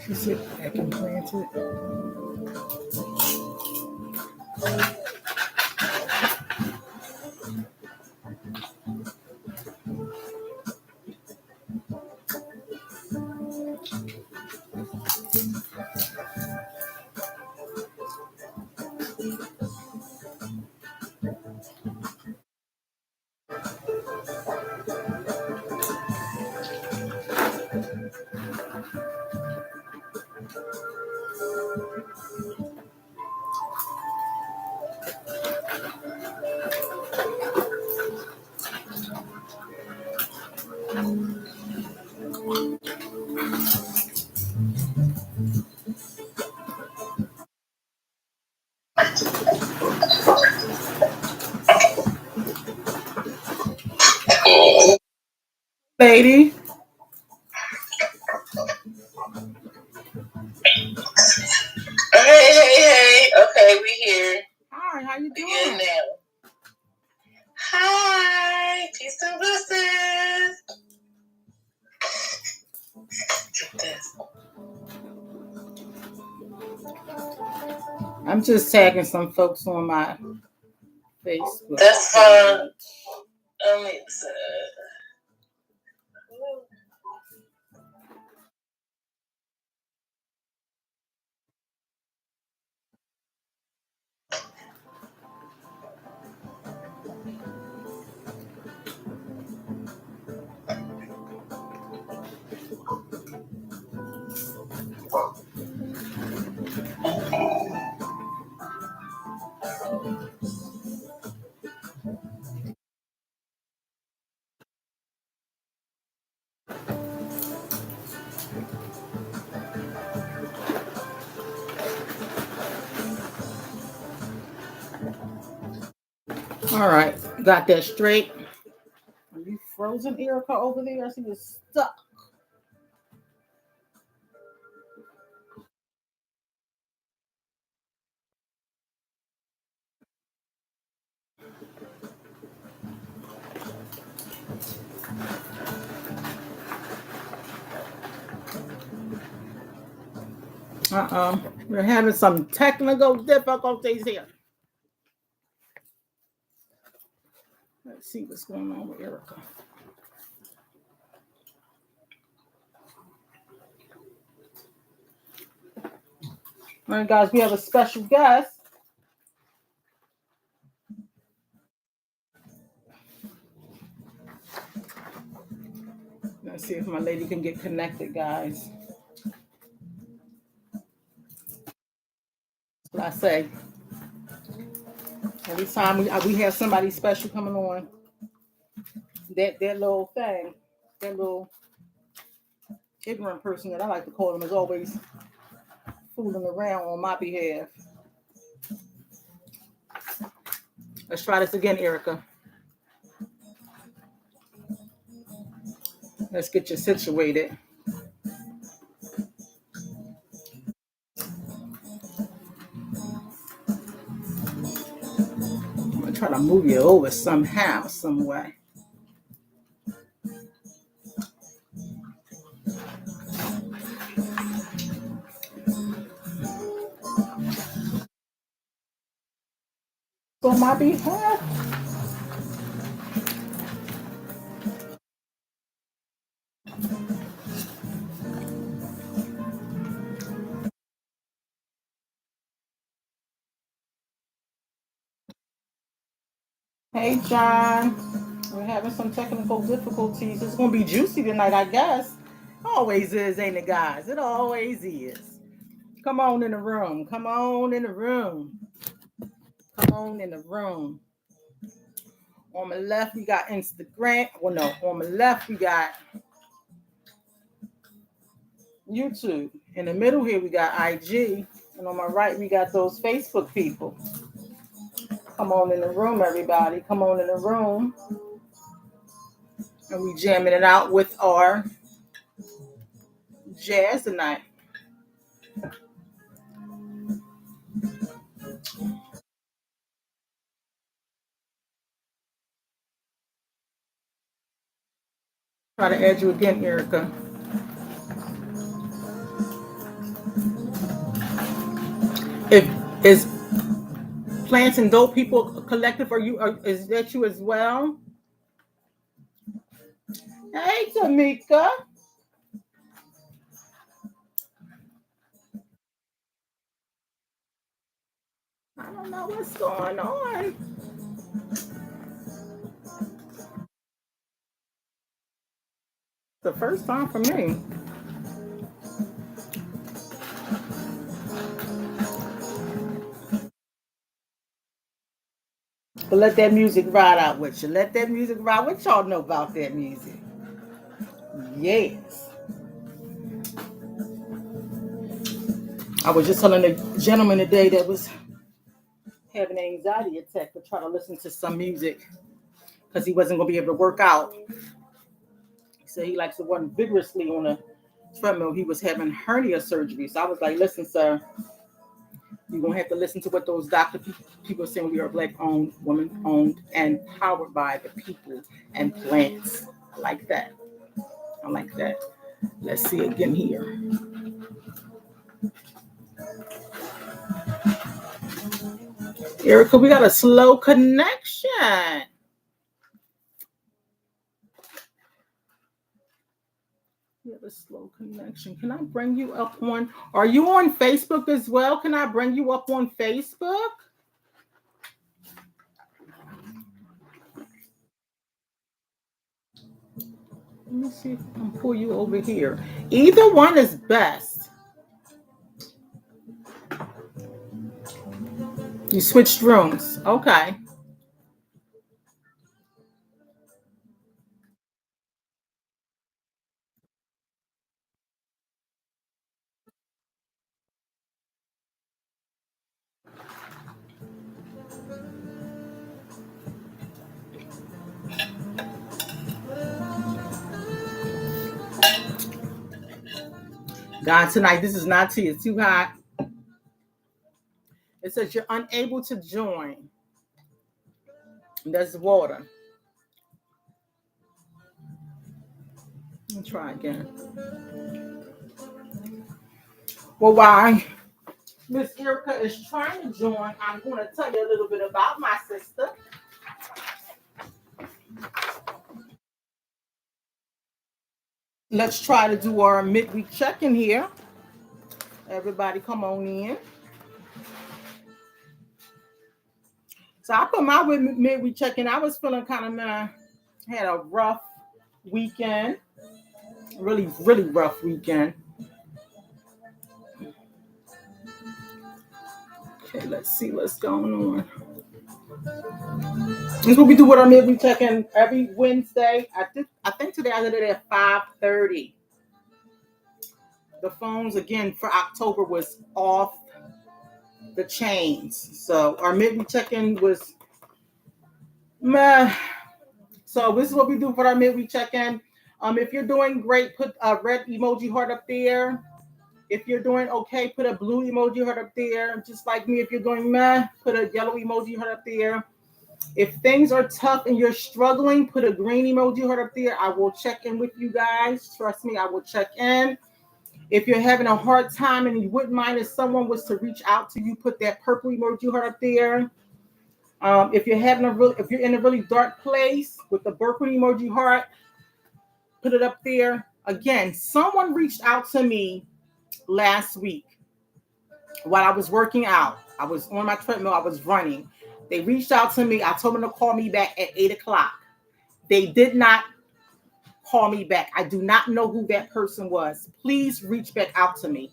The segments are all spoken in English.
She said I can plant it. Lady. Hey. Okay, we here. Hi, how you doing? Good now. Hi. Peace and blessings. Get this. I'm just tagging some folks on my Facebook. That's fine. All right, got that straight. Are you frozen, Erica, over there? I see you stuck. We're having some technical difficulties here. Let's see what's going on with Erica. All right, guys, we have a special guest. Let's see if my lady can get connected, guys. That's what I say. Every time we have somebody special coming on, that little thing, that little ignorant person that I like to call them is always fooling around on my behalf. Let's try this again, Erica. Let's get you situated. I'm gonna try to move you over somehow, some way. On my behalf. Hey, John. We're having some technical difficulties. It's going to be juicy tonight, I guess. Always is, ain't it, guys? It always is. Come on in the room. Come on in the room. Come on in the room. On the left, we got Instagram. Well, no. On the left, we got YouTube. In the middle here, we got IG. And on my right, we got those Facebook people. Come on in the room, everybody. Come on in the room. And we jamming it out with our jazz tonight. Try to add you again, Erica. If is Plants and Dope People Collective, is that you as well? Hey, Tamika. I don't know what's going on. The first time for me. But let that music ride out with you. Let that music ride. What y'all know about that music? Yes. I was just telling a gentleman today that was having an anxiety attack to try to listen to some music because he wasn't going to be able to work out. He said he likes to run vigorously on a treadmill. He was having hernia surgery. So I was like, listen, sir, you're going to have to listen to what those people are saying. We are black owned, woman owned, and powered by the people and plants. I like that. I like that. Let's see again here. Erica, we got a slow connection. We have a slow connection. Can I bring you up on? Are you on Facebook as well? Can I bring you up on Facebook? Let me see if I can pull you over here. Either one is best. You switched rooms. Okay. God, tonight, this is not tea. It's too hot. It says you're unable to join. There's water. Let me try again. Well, why Miss Erica is trying to join, I'm going to tell you a little bit about my sister. Let's try to do our midweek check-in here. Everybody come on in. So I put my midweek check-in. I was feeling kind of had a rough weekend. Really, really rough weekend. Okay, let's see what's going on. This is what we do with our midweek check-in every Wednesday. I think today I did it at 5:30. The phones again for October was off the chains. So our midweek check-in was meh. So this is what we do for our midweek check-in. If you're doing great, put a red emoji heart up there. If you're doing okay, put a blue emoji heart up there. Just like me, if you're doing meh, put a yellow emoji heart up there. If things are tough and you're struggling, put a green emoji heart up there. I will check in with you guys. Trust me, I will check in. If you're having a hard time and you wouldn't mind if someone was to reach out to you, put that purple emoji heart up there. If you're in a really dark place with the purple emoji heart, put it up there. Again, someone reached out to me last week while I was working out. I was on my treadmill. I was running. They reached out to me. I told them to call me back at 8:00. They did not call me back. I do not know who that person was. Please reach back out to me.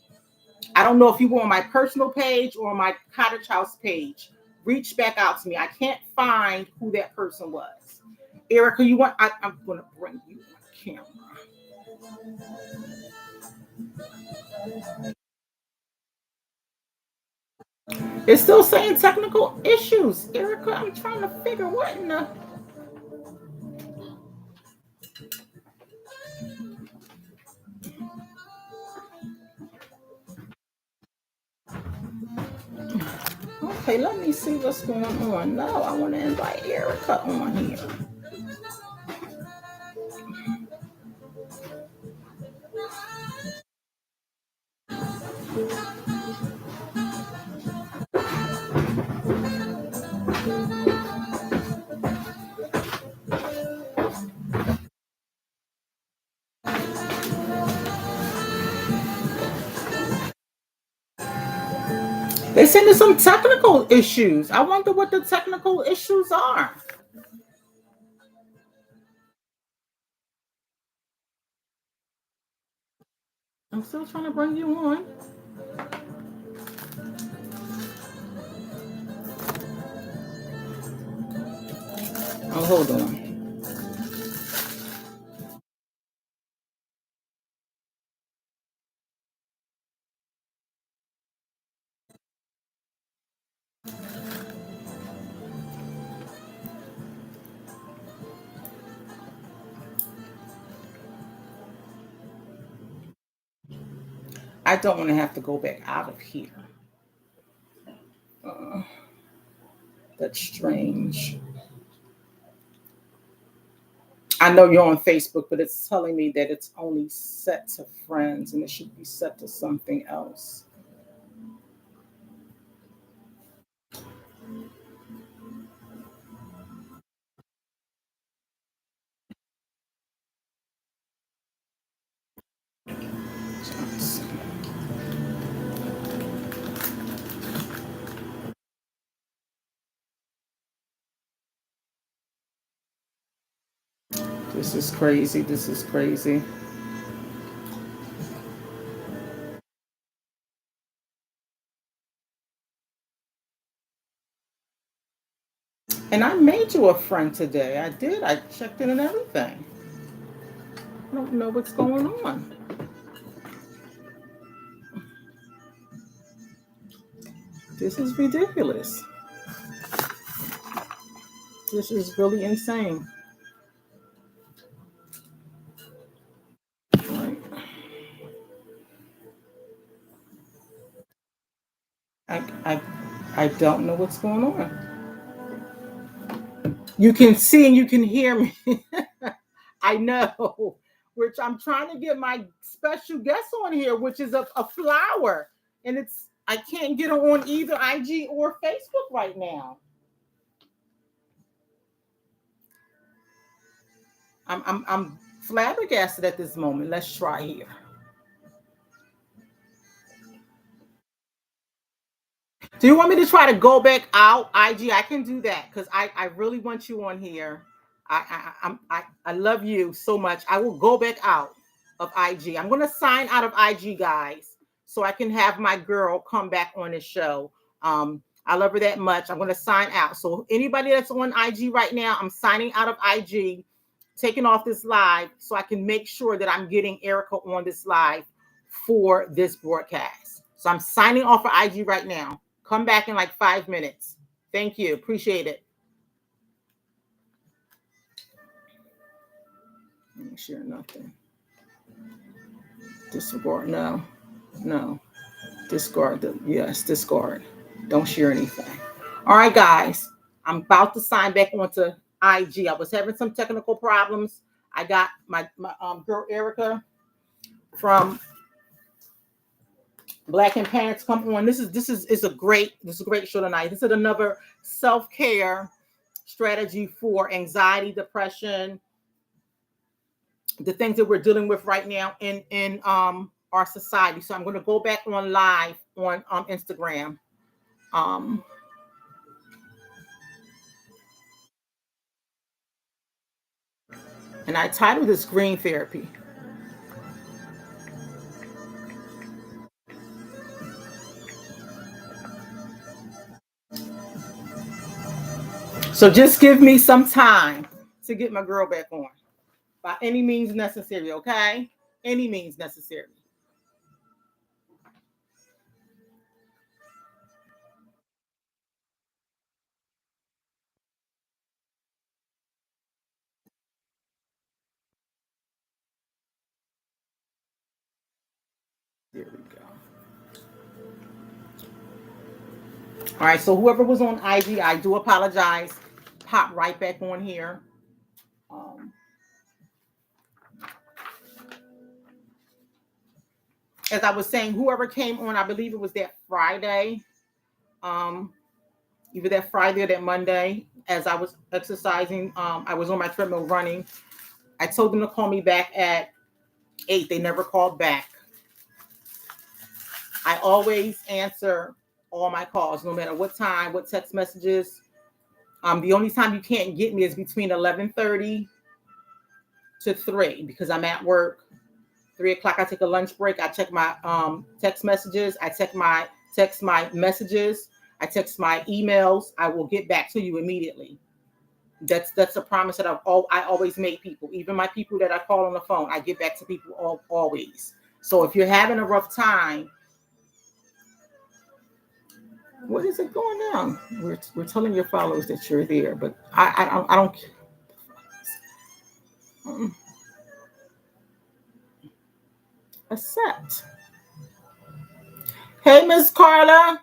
I don't know if you were on my personal page or my cottage house page. Reach back out to me. I can't find who that person was. Erica, I'm going to bring you on camera. It's still saying technical issues. Erica, I'm trying to figure what in the... Okay, let me see what's going on. No, I want to invite Erica on here. They said there's some technical issues. I wonder what the technical issues are. I'm still trying to bring you on. Oh, hold on. I don't want to have to go back out of here. Uh, that's strange. I know you're on Facebook, but it's telling me that it's only set to friends and it should be set to something else. This is crazy. This is crazy. And I made you a friend today. I did. I checked in and everything. I don't know what's going on. This is ridiculous. This is really insane. Right. I, I, I don't know what's going on. You can see and you can hear me. I know, which I'm trying to get my special guest on here, which is a flower. And I can't get her on either IG or Facebook right now. I'm flabbergasted at this moment. Let's try here. Do you want me to try to go back out IG? I can do that because I really want you on here. I love you so much. I will go back out of IG. I'm gonna sign out of IG, guys, so I can have my girl come back on the show. I love her that much. I'm gonna sign out. So anybody that's on IG right now, I'm signing out of IG, taking off this live so I can make sure that I'm getting Erica on this live for this broadcast. So I'm signing off for IG right now. Come back in like 5 minutes. Thank you. Appreciate it. Let me share nothing. Disregard. No. No. Discard. Yes, discard. Don't share anything. All right, guys. I'm about to sign back onto IG. I was having some technical problems. I got my girl Erica from Black and Pants come on. This is a great show tonight. This is another self-care strategy for anxiety, depression, the things that we're dealing with right now in our society. So I'm going to go back on live on Instagram. Um, and I titled this Green Therapy. So just give me some time to get my girl back on by any means necessary, okay? Any means necessary. Here we go. All right, so whoever was on IG, I do apologize. Pop right back on here. As I was saying, whoever came on, I believe it was that Friday, either that Friday or that Monday, as I was exercising, I was on my treadmill running. I told them to call me back at 8. They never called back. I always answer all my calls, no matter what time, what text messages. The only time you can't get me is between 11:30 to 3 because I'm at work. 3 o'clock, I take a lunch break. I check my text messages. I text my messages. I text my emails. I will get back to you immediately. That's a promise that I always make people. Even my people that I call on the phone, I get back to people always. So if you're having a rough time, what is it going on? We're telling your followers that you're there, but I don't. Accept. Hey, Miss Carla.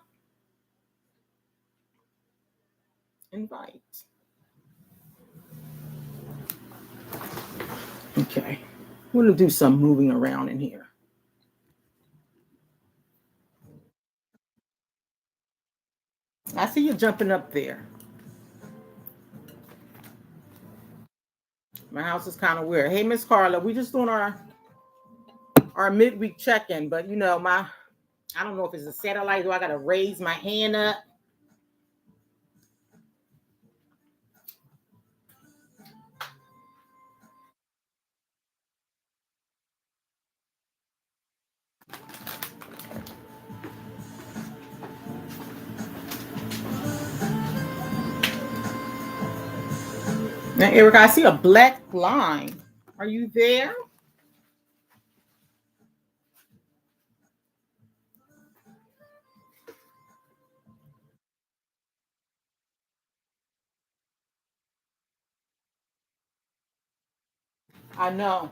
Invite. Okay. We're going to do some moving around in here. I see you jumping up there. My house is kind of weird. Hey, Miss Carla, we just doing our midweek check-in, but I don't know if it's a satellite or I got to raise my hand up. Now, Erica, I see a black line. Are you there? I know.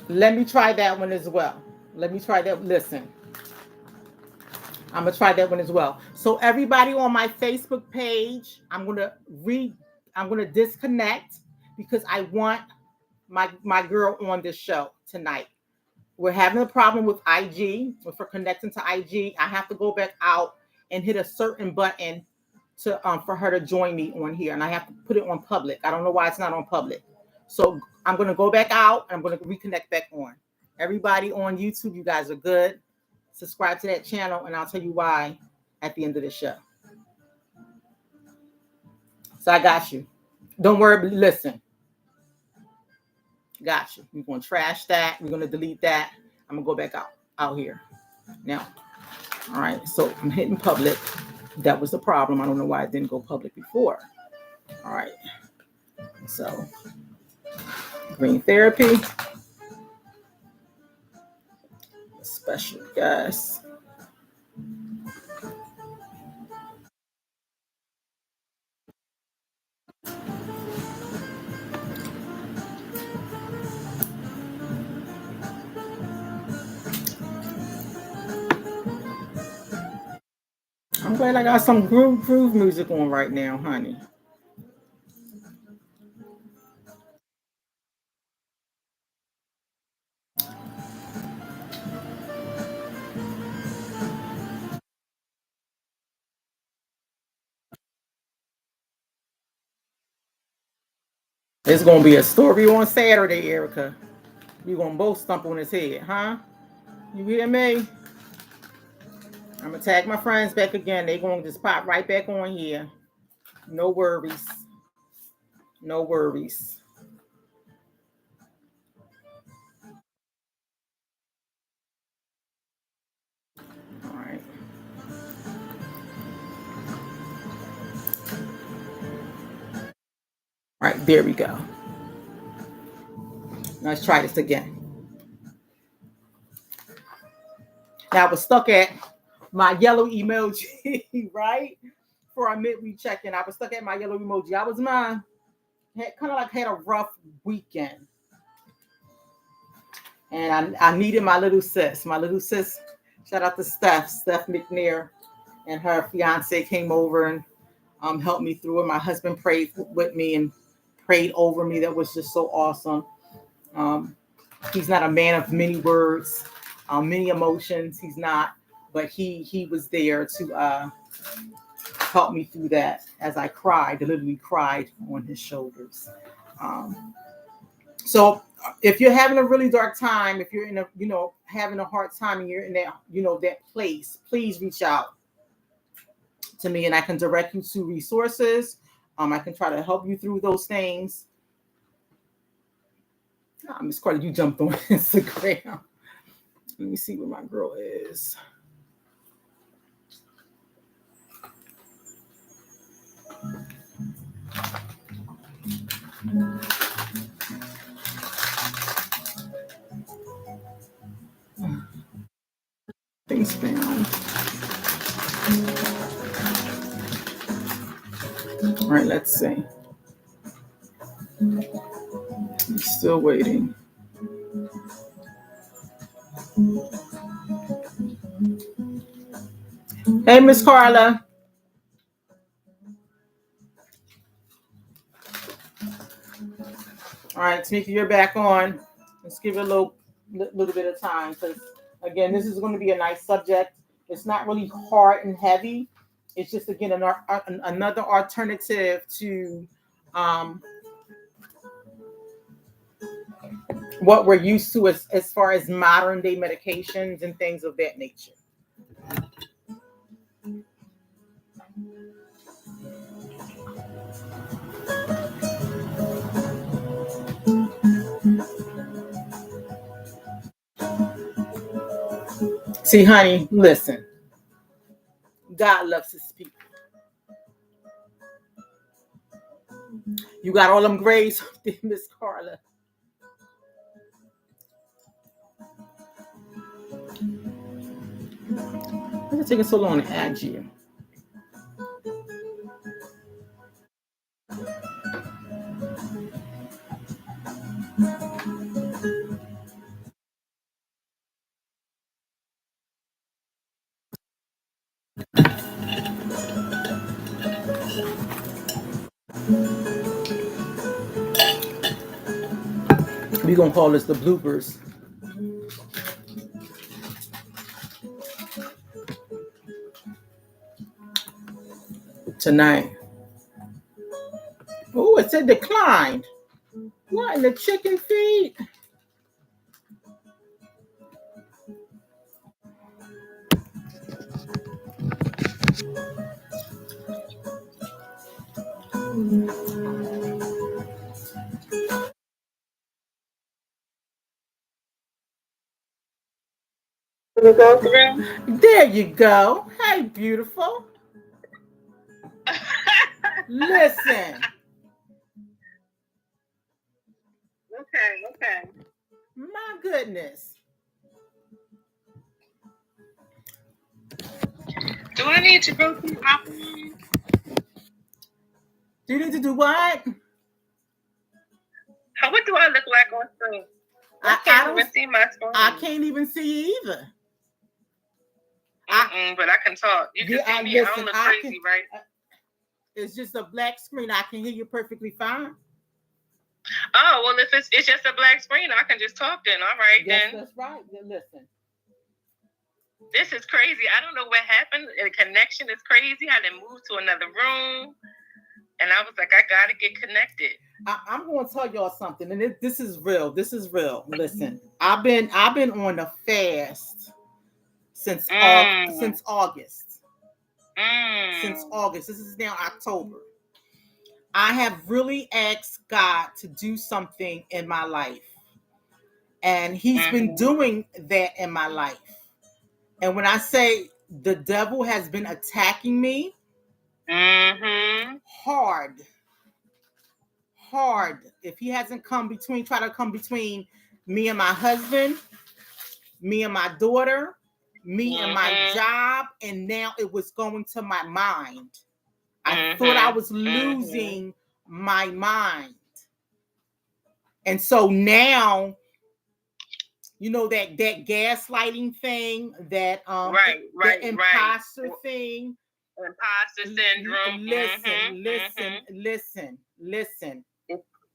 Let me try that one as well. Let me try that. Listen, I'm gonna try that one as well. So everybody on my Facebook page, I'm gonna disconnect because I want my girl on this show tonight. We're having a problem with IG. If we're connecting to IG, I have to go back out and hit a certain button to for her to join me on here, and I have to put it on public. I don't know why it's not on public. So I'm gonna go back out and I'm gonna reconnect back on. Everybody on YouTube, you guys are good. Subscribe to that channel, and I'll tell you why at the end of the show. So I got you. Don't worry. Listen, got you. We're gonna trash that. We're gonna delete that. I'm gonna go back out here now. All right. So I'm hitting public. That was the problem. I don't know why it didn't go public before. All right. So green therapy. Special guest. I'm glad I got some groove music on right now, honey. It's gonna be a story on Saturday, Erica. We're gonna both stump on his head, huh? You hear me? I'm gonna tag my friends back again. They gonna just pop right back on here. No worries. No worries. All right. All right, there we go. Let's try this again. Now I was stuck at my yellow emoji, right? For our midweek check-in. I was stuck at my yellow emoji. I was had a rough weekend. And I needed my little sis. My little sis, shout out to Steph McNair, and her fiance came over and helped me through it. My husband prayed with me and prayed over me. That was just so awesome. Um, he's not a man of many words, many emotions. He's not, but he was there to help me through that as I cried, literally cried on his shoulders. Um, so if you're having a really dark time, if you're in a, having a hard time and you're in that, that place, please reach out to me and I can direct you to resources. I can try to help you through those things. Miss Carter, you jumped on Instagram. Let me see where my girl is. Things found. All right, let's see. I'm still waiting. Hey, Miss Carla. All right, Tamika, you're back on. Let's give it a little bit of time because, again, this is going to be a nice subject. It's not really hard and heavy. It's just, again, another alternative to what we're used to as far as modern day medications and things of that nature. See, honey, listen. God loves his people. You got all them grades, Miss Carla. Why is it taking so long to add you? We're going to call this the bloopers. Tonight. Oh, it said declined. What in the chicken feed? There you go. Hey, beautiful. Listen. Okay. My goodness. Do I need to go through Apple? Do you need to do what? What do I look like on screen? I can't even see my screen. I can't even see you either. But I can talk. You can see me. Listen, I don't look crazy, right? It's just a black screen. I can hear you perfectly fine. Oh, well, if it's just a black screen, I can just talk then. All right, yes, then. That's right. Then listen. This is crazy. I don't know what happened. The connection is crazy. I didn't move to another room. And I was like, I got to get connected. I'm going to tell y'all something. And this is real. This is real. Listen, I've been on a fast since August. Since August. This is now October. I have really asked God to do something in my life. And he's been doing that in my life. And when I say the devil has been attacking me, hard. If he hasn't try to come between me and my husband, me and my daughter, me and my job, and now it was going to my mind. I thought I was losing my mind. And so now, You know that gaslighting thing, that Right. imposter thing. Imposter syndrome. Listen.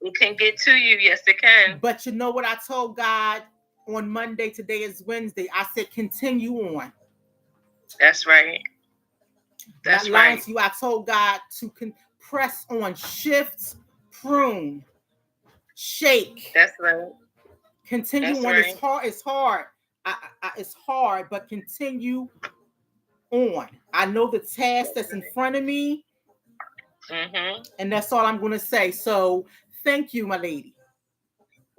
It can get to you. Yes, it can. But you know what I told God on Monday? Today is Wednesday. I said, continue on. That's right. Not lying to you. I told God to press on, shift, prune, shake. That's right. Continue on. Right. It's hard. It's hard, but continue on. I know the task that's in front of me. And that's all I'm going to say. So thank you, my lady.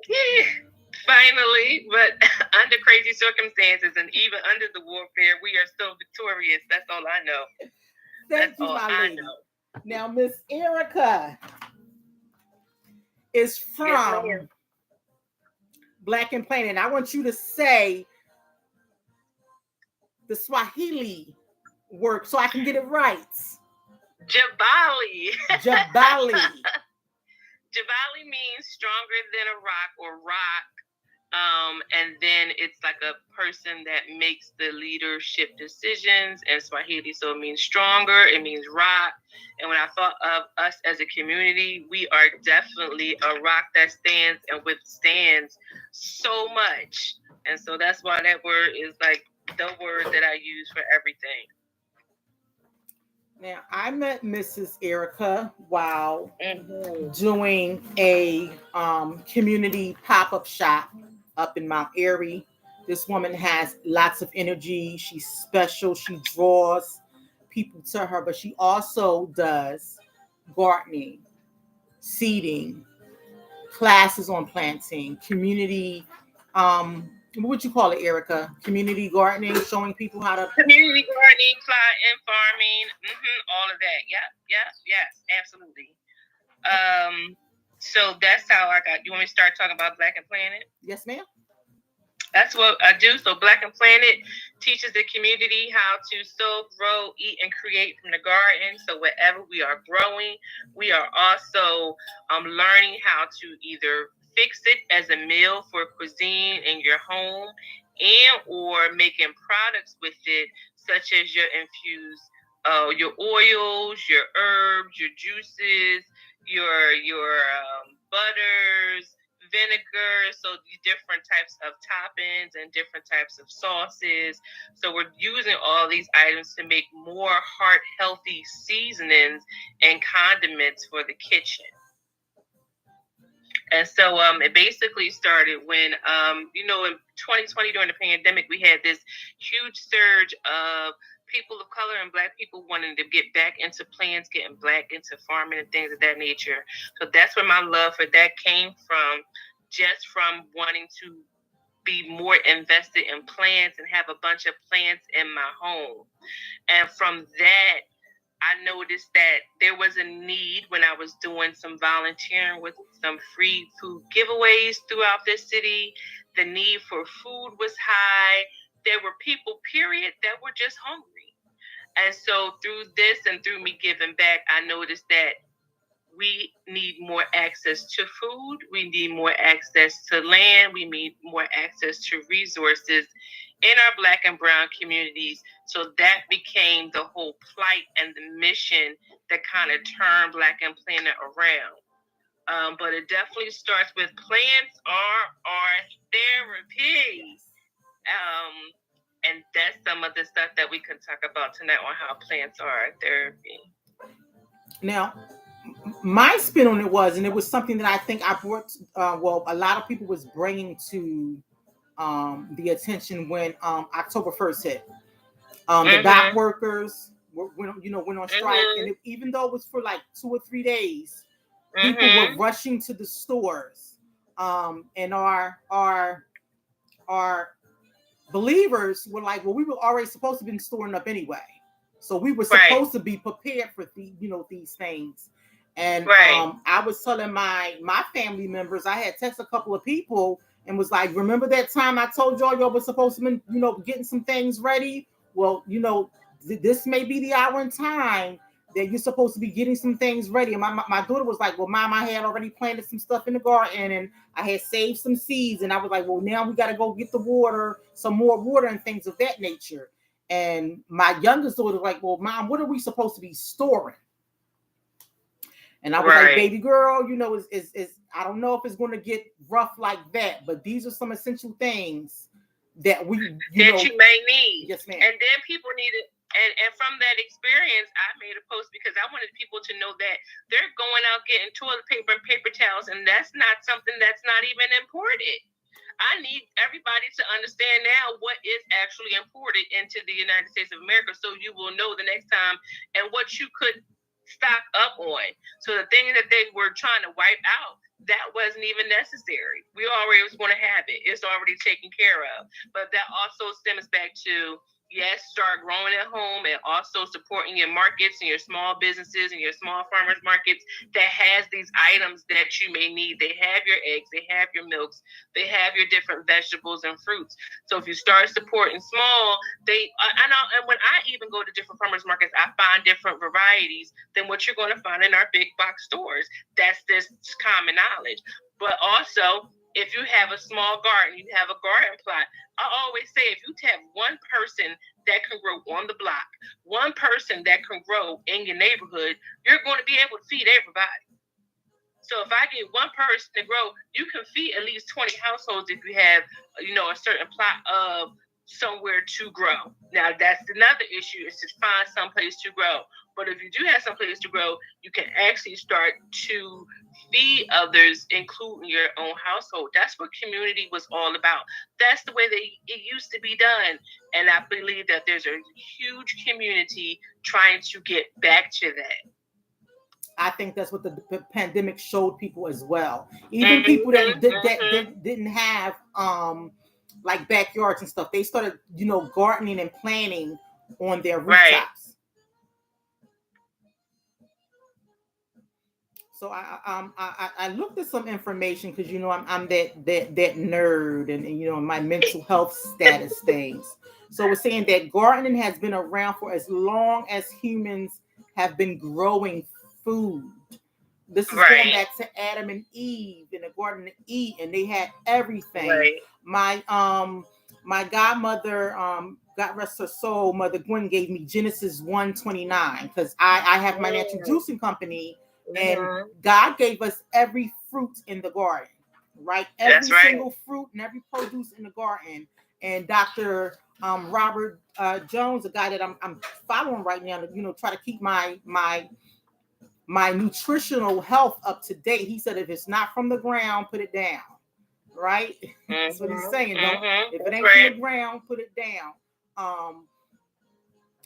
Yeah, finally, but under crazy circumstances and even under the warfare, we are still victorious. That's all I know. Thank you, my lady. Now, Miss Erica is from Black and Plain, and I want you to say the Swahili word so I can get it right. Jabali. Jabali. Jabali means stronger than a rock or rock. And then it's like a person that makes the leadership decisions in Swahili. So it means stronger, it means rock. And when I thought of us as a community, we are definitely a rock that stands and withstands so much. And so that's why that word is like the word that I use for everything. Now, I met Mrs. Erica while doing a community pop-up shop up in Mount Airy. This woman has lots of energy. She's special. She draws people to her, but she also does gardening, seeding, classes on planting, community, what would you call it, Erica? Community gardening, showing people how to... Community gardening, and farming, all of that. Yes, absolutely. So that's how I got... You want me to start talking about Black and Planet? Yes, ma'am. That's what I do. So Black and Planet teaches the community how to sow, grow, eat, and create from the garden. So wherever we are growing, we are also learning how to either fix it as a meal for cuisine in your home, and or making products with it, such as your infused, your oils, your herbs, your juices, your butters, vinegar, so different types of toppings and different types of sauces. So we're using all these items to make more heart healthy seasonings and condiments for the kitchen. And so it basically started when, in 2020 during the pandemic, we had this huge surge of people of color and Black people wanting to get back into plants, getting back into farming and things of that nature. So that's where my love for that came from, just from wanting to be more invested in plants and have a bunch of plants in my home. And from that, I noticed that there was a need when I was doing some volunteering with some free food giveaways throughout this city. The need for food was high. There were people, period, that were just hungry. And so through this and through me giving back, I noticed that we need more access to food. We need more access to land. We need more access to resources in our Black and brown communities. So that became the whole plight and the mission that kind of turned Black and Planet around. But it definitely starts with plants are our therapy. And that's some of the stuff that we can talk about tonight on how plants are our therapy. Now, my spin on it was, and it was something that I think I brought, a lot of people was bringing to the attention when October 1st hit. The dock workers went on strike, and even though it was for like 2 or 3 days, people were rushing to the stores, and our believers were like, well, we were already supposed to be storing up anyway, so we were supposed to be prepared for these things. And I was telling my family members, I had texted a couple of people and was like, remember that time I told y'all were supposed to be, getting some things ready? Well, this may be the hour and time that you're supposed to be getting some things ready. And my daughter was like, well, Mom, I had already planted some stuff in the garden and I had saved some seeds. And I was like, well, now we got to go get the water, some more water and things of that nature. And my youngest daughter was like, well, Mom, what are we supposed to be storing? And I was like, baby girl, I don't know if it's going to get rough like that, but these are some essential things that you may need. Yes, ma'am. And then people need it. And from that experience, I made a post because I wanted people to know that they're going out getting toilet paper and paper towels, and that's not something that's not even imported. I need everybody to understand now what is actually imported into the United States of America, so you will know the next time and what you could stock up on. So the things that they were trying to wipe out, that wasn't even necessary. We already was going to have it. It's already taken care of. But that also stems back to, yes, start growing at home and also supporting your markets and your small businesses and your small farmers markets that has these items that you may need. They have your eggs, they have your milks, they have your different vegetables and fruits. So if you start supporting small, and when I even go to different farmers markets, I find different varieties than what you're going to find in our big box stores. That's this common knowledge. But also, if you have a small garden, you have a garden plot, I always say if you have one person that can grow on the block, one person that can grow in your neighborhood, you're going to be able to feed everybody. So if I get one person to grow, you can feed at least 20 households if you have, a certain plot of somewhere to grow. Now that's another issue, is to find some place to grow. But if you do have some place to grow, you can actually start to feed others, including your own household. That's what community was all about. That's the way that it used to be done. And I believe that there's a huge community trying to get back to that. I think that's what the pandemic showed people as well. Even people that didn't have like backyards and stuff, they started, gardening and planting on their rooftops. Right. So I looked at some information because I'm that nerd and my mental health status things. So we're saying that gardening has been around for as long as humans have been growing food. This is going back to Adam and Eve in the Garden of Eden, and they had everything. Right. My godmother, God rest her soul, Mother Gwen, gave me Genesis 1:29 because I have my natural juicing company, and God gave us every fruit in the garden, right? Every single fruit and every produce in the garden. And Dr. Robert Jones, a guy that I'm following right now, to try to keep my nutritional health up to date. He said, if it's not from the ground, put it down. Right? That's what he's saying. If it ain't from the ground, put it down.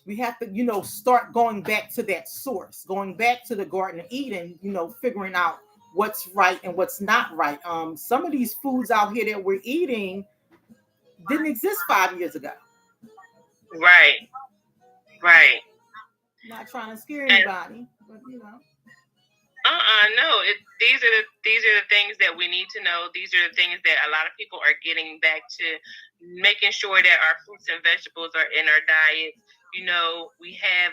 We have to, start going back to that source, going back to the Garden of Eden, figuring out what's right and what's not right. Some of these foods out here that we're eating didn't exist 5 years ago. Right. Not trying to scare anybody, but No. These are the things that we need to know. These are the things that a lot of people are getting back to, making sure that our fruits and vegetables are in our diets. We have,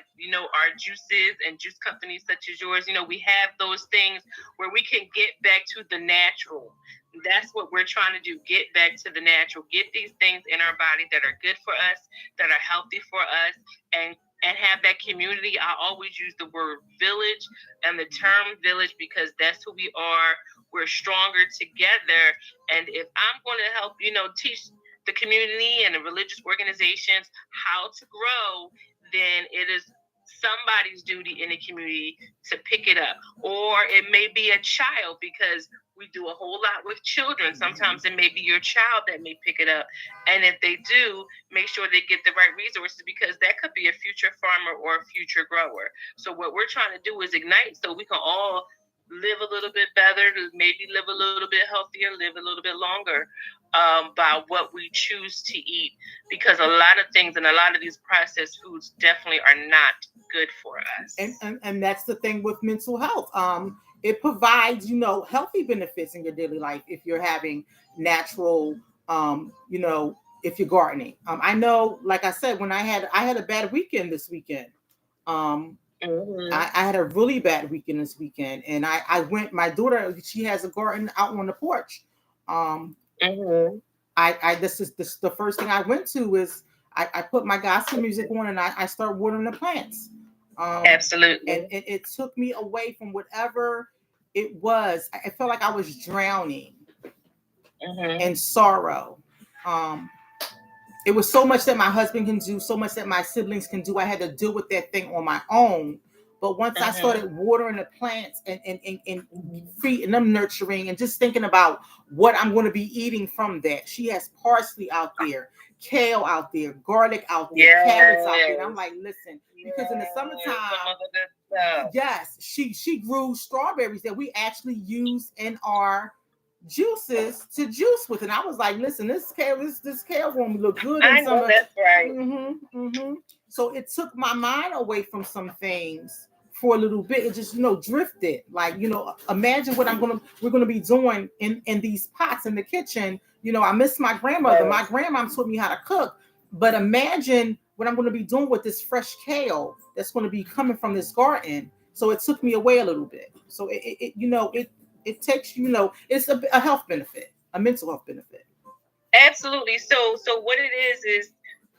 our juices and juice companies such as yours. We have those things where we can get back to the natural. That's what we're trying to do. Get back to the natural. Get these things in our body that are good for us, that are healthy for us, and have that community. I always use the word village and the term village because that's who we are. We're stronger together. And if I'm going to help, teach the community and the religious organizations how to grow, then it is somebody's duty in the community to pick it up. Or it may be a child, because we do a whole lot with children. Sometimes it may be your child that may pick it up. And if they do, make sure they get the right resources, because that could be a future farmer or a future grower. So what we're trying to do is ignite so we can all live a little bit better, maybe live a little bit healthier, live a little bit longer, by what we choose to eat. Because a lot of things and a lot of these processed foods definitely are not good for us. And that's the thing with mental health. It provides, healthy benefits in your daily life if you're having natural, if you're gardening. I know, like I said, when I had a bad weekend this weekend. I had a really bad weekend this weekend, and I went. My daughter, she has a garden out on the porch. Um, I this the first thing I went to is I put my gospel music on and I start watering the plants. Absolutely. And it took me away from whatever it was. I felt like I was drowning in sorrow. Um, it was so much that my husband can do, so much that my siblings can do. I had to deal with that thing on my own. But once I started watering the plants and feeding them, nurturing, and just thinking about what I'm going to be eating from that. She has parsley out there, kale out there, garlic out there, carrots out there. And I'm like, listen, because in the summertime, yes, she grew strawberries that we actually use in our juices to juice with. And I was like, listen, this kale won't look good in summer. That's right. So it took my mind away from some things for a little bit. It just, drifted. Like, imagine what we're gonna be doing in these pots in the kitchen. I miss my grandmother. My grandma taught me how to cook. But imagine what I'm gonna be doing with this fresh kale that's gonna be coming from this garden. So it took me away a little bit. So it takes, it's a health benefit, a mental health benefit. Absolutely. So what it is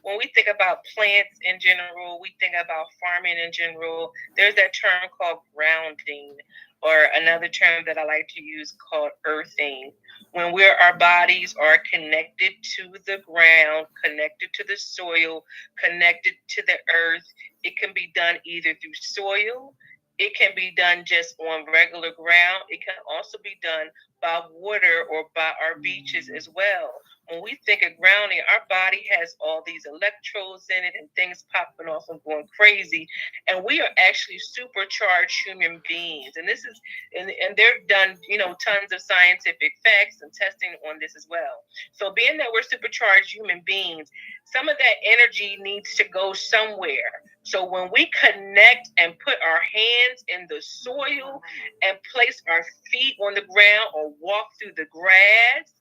when we think about plants in general, we think about farming in general. There's that term called grounding, or another term that I like to use called earthing. When our bodies are connected to the ground, connected to the soil, connected to the earth, it can be done either through soil, it can be done just on regular ground, it can also be done by water or by our beaches as well. When we think of grounding, our body has all these electrodes in it and things popping off and going crazy. And we are actually supercharged human beings. And this is and they've done, tons of scientific facts and testing on this as well. So being that we're supercharged human beings, some of that energy needs to go somewhere. So when we connect and put our hands in the soil and place our feet on the ground or walk through the grass,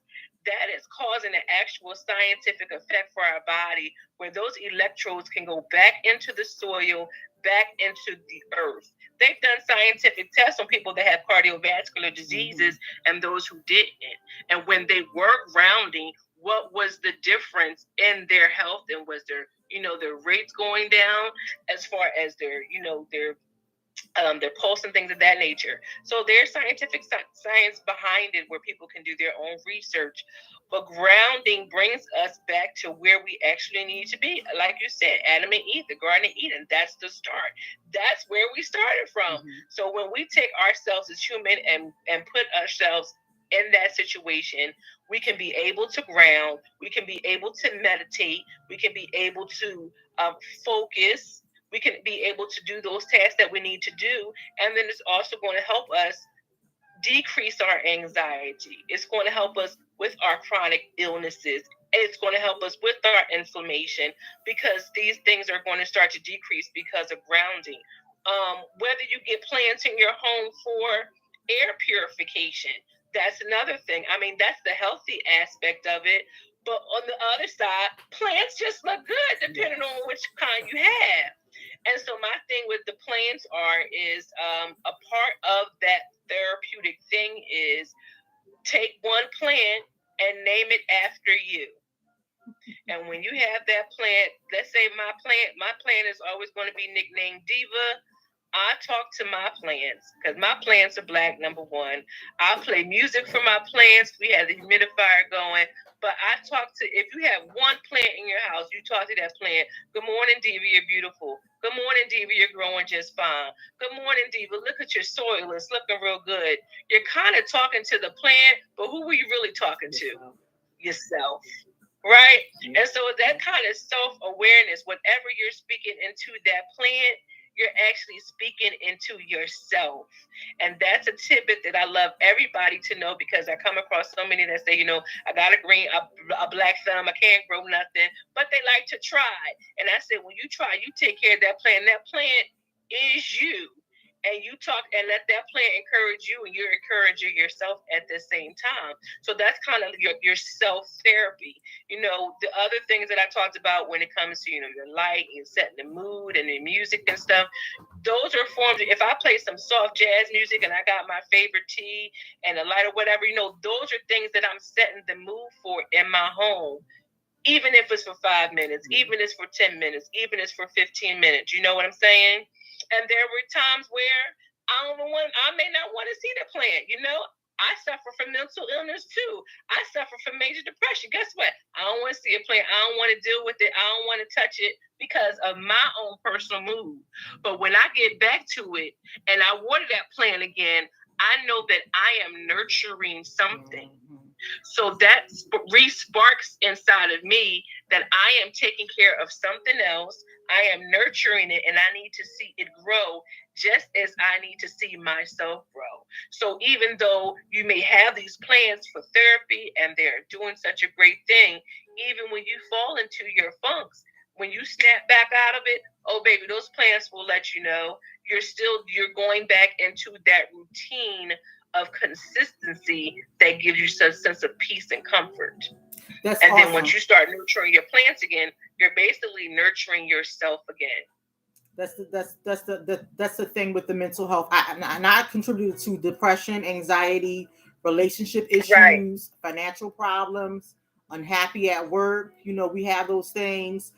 that is causing an actual scientific effect for our body where those electrodes can go back into the soil, back into the earth. They've done scientific tests on people that have cardiovascular diseases and those who didn't. And when they were grounding, what was the difference in their health, and was their rates going down as far as their pulse and things of that nature. So there's scientific science behind it where people can do their own research. But grounding brings us back to where we actually need to be. Like you said, Adam and Eve, the Garden of Eden, that's the start. That's where we started from. So when we take ourselves as human and put ourselves in that situation, we can be able to ground, we can be able to meditate, we can be able to focus, we can be able to do those tasks that we need to do. And then it's also going to help us decrease our anxiety. It's going to help us with our chronic illnesses. It's going to help us with our inflammation because these things are going to start to decrease because of grounding. Whether you get plants in your home for air purification, that's another thing. I mean, that's the healthy aspect of it. But on the other side, plants just look good depending on which kind you have. And so my thing with the plants is a part of that therapeutic thing is take one plant and name it after you. And when you have that plant, let's say my plant is always going to be nicknamed Diva. I talk to my plants because my plants are black, number one. I play music for my plants. We have the humidifier going. But I talk to, if you have one plant in your house, you talk to that plant. Good morning, Diva, you're beautiful. Good morning, Diva, you're growing just fine. Good morning, Diva, look at your soil. It's looking real good. You're kind of talking to the plant, but who were you really talking to? Yourself. Right? And so that kind of self awareness, whatever you're speaking into that plant, you're actually speaking into yourself. And that's a tidbit that I love everybody to know because I come across so many that say, I got a black thumb, I can't grow nothing, but they like to try. And I said, when you try, you take care of that plant. That plant is you. and you talk and let that plant encourage you, and you're encouraging yourself at the same time. So that's kind of your self therapy. You know, the other things that I talked about when it comes to, your light and setting the mood and the music and stuff, those are forms. If I play some soft jazz music and I got my favorite tea and a light or whatever, those are things that I'm setting the mood for in my home, even if it's for 5 minutes, even if it's for 10 minutes, even if it's for 15 minutes. You know what I'm saying? And there were times where I may not want to see the plant. I suffer from mental illness too. I suffer from major depression. Guess what? I don't want to see a plant. I don't want to deal with it. I don't want to touch it because of my own personal mood. But when I get back to it and I water that plant again, I know that I am nurturing something. So that re-sparks inside of me that I am taking care of something else. I am nurturing it, and I need to see it grow just as I need to see myself grow. So even though you may have these plans for therapy and they're doing such a great thing, even when you fall into your funks, when you snap back out of it, oh baby, those plans will let you know you're going back into that routine of consistency that gives you some sense of peace and comfort. That's And awesome. then once you start nurturing your plants again, you're basically nurturing yourself again. That's the thing with the mental health. I contributed to depression, anxiety, relationship Right. issues, financial problems, unhappy at work. We have those things.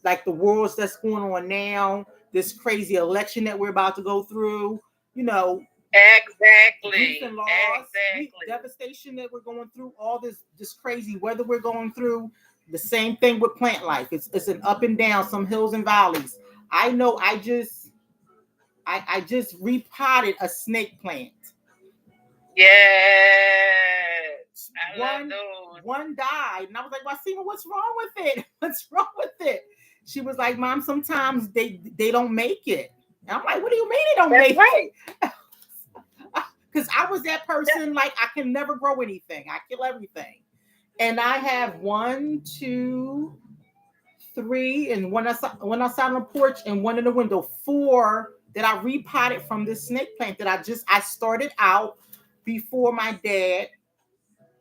Like the wars that's going on now, this crazy election that we're about to go through. You know, grief Exactly. and loss, Exactly. devastation that we're going through, all this crazy weather we're going through. The same thing with plant life. It's an up and down, some hills and valleys. I know. I just repotted a snake plant. Yes. I love One those. one died, and I was like, "Wasima, what's wrong with it? What's wrong with it?" She was like, "Mom, sometimes they don't make it." And I'm like, "What do you mean they don't That's make right. it?" Because I was that That, person, like I can never grow anything. I kill everything. And I have one, two, three, and one outside on the porch, and one in the window. Four that I repotted from this snake plant that I started out before my dad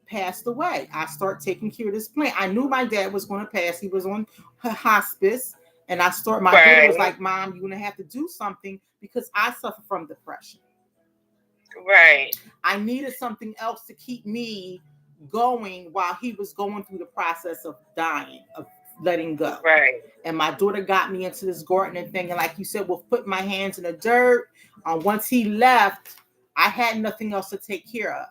passed away. I started taking care of this plant. I knew my dad was going to pass. He was on hospice, and my daughter was right. like, "Mom, you're going to have to do something because I suffer from depression." Right. I needed something else to keep me going while he was going through the process of dying, of letting go. Right. And my daughter got me into this gardening thing. And like you said, we'll put my hands in the dirt. Once he left, I had nothing else to take care of.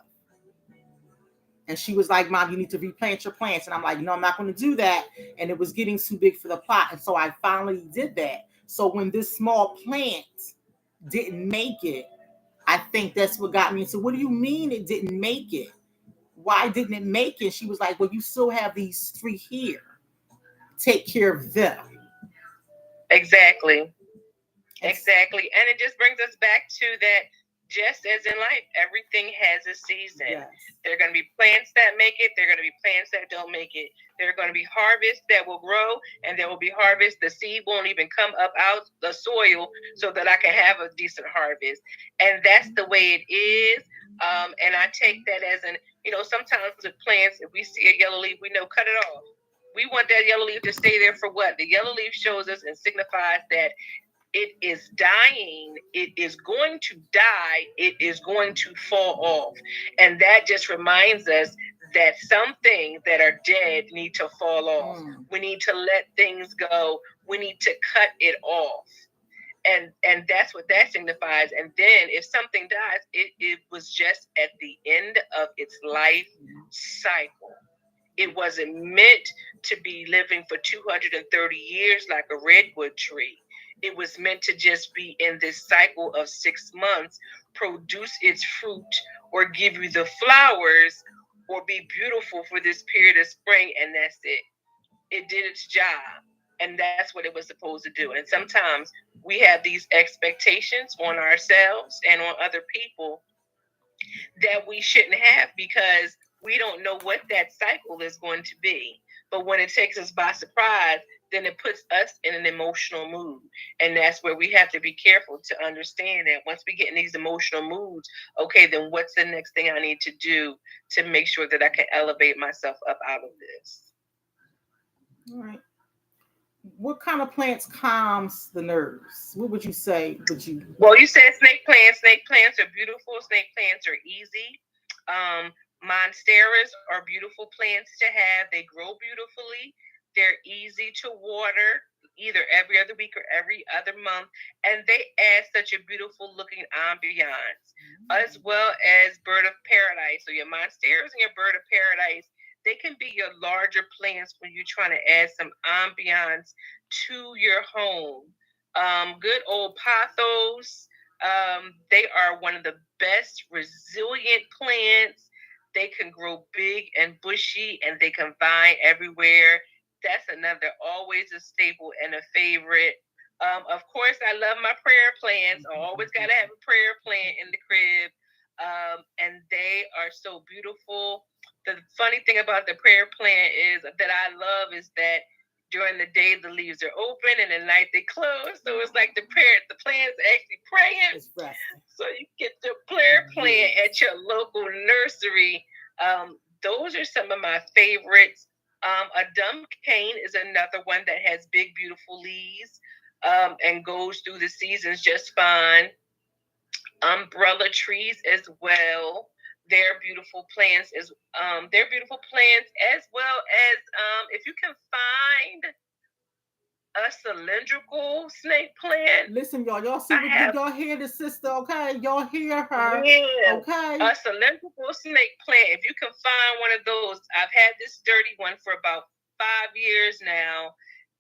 And she was like, "Mom, you need to replant your plants." And I'm like, "No, I'm not going to do that." And it was getting too big for the plot. And so I finally did that. So when this small plant didn't make it, I think that's what got me into, "What do you mean it didn't make it? Why didn't it make it?" She was like, "Well, you still have these three here. Take care of them." Exactly. And Exactly. And it just brings us back to that, just as in life, everything has a season. yes. There are going to be plants that make it, there are going to be plants that don't make it. There are going to be harvests that will grow, and there will be harvests. The seed won't even come up out the soil so that I can have a decent harvest. And that's the way it is. And I take that as sometimes with plants, if we see a yellow leaf, we know cut it off. We want that yellow leaf to stay there for what? The yellow leaf shows us and signifies that it is dying, it is going to die, it is going to fall off. And that just reminds us that some things that are dead need to fall off. We need to let things go. We need to cut it off. And that's what that signifies. And then if something dies, it was just at the end of its life cycle. It wasn't meant to be living for 230 years like a redwood tree. It was meant to just be in this cycle of 6 months, produce its fruit, or give you the flowers, or be beautiful for this period of spring, and that's it. It did its job. And that's what it was supposed to do. And sometimes we have these expectations on ourselves and on other people that we shouldn't have because we don't know what that cycle is going to be. But when it takes us by surprise, then it puts us in an emotional mood. And that's where we have to be careful to understand that once we get in these emotional moods, okay, then what's the next thing I need to do to make sure that I can elevate myself up out of this? All right. What kind of plants calms the nerves? What would you say? Would you? Well, you said snake plants. Snake plants are beautiful. Snake plants are easy. Monsteras are beautiful plants to have. They grow beautifully. They're easy to water either every other week or every other month. And they add such a beautiful looking ambiance, as well as bird of paradise. So your monsteras and your bird of paradise, they can be your larger plants when you're trying to add some ambiance to your home. Good old pothos. They are one of the best resilient plants. They can grow big and bushy and they can vine everywhere. That's another always a staple and a favorite. Of course, I love my prayer plants. I always got to have a prayer plant in the crib. And they are so beautiful. The funny thing about the prayer plant is that I love is that during the day the leaves are open and at night they close. So it's like the plant's actually praying. It's resting. So you get the prayer plant at your local nursery. Those are some of my favorites. A dumb cane is another one that has big, beautiful leaves and goes through the seasons just fine. Umbrella trees as well. They're beautiful plants as well as if you can find a cylindrical snake plant. Listen, y'all see I what have, y'all hear the sister, okay? Y'all hear her, yeah, okay? a cylindrical snake plant. If you can find one of those, I've had this dirty one for about 5 years now,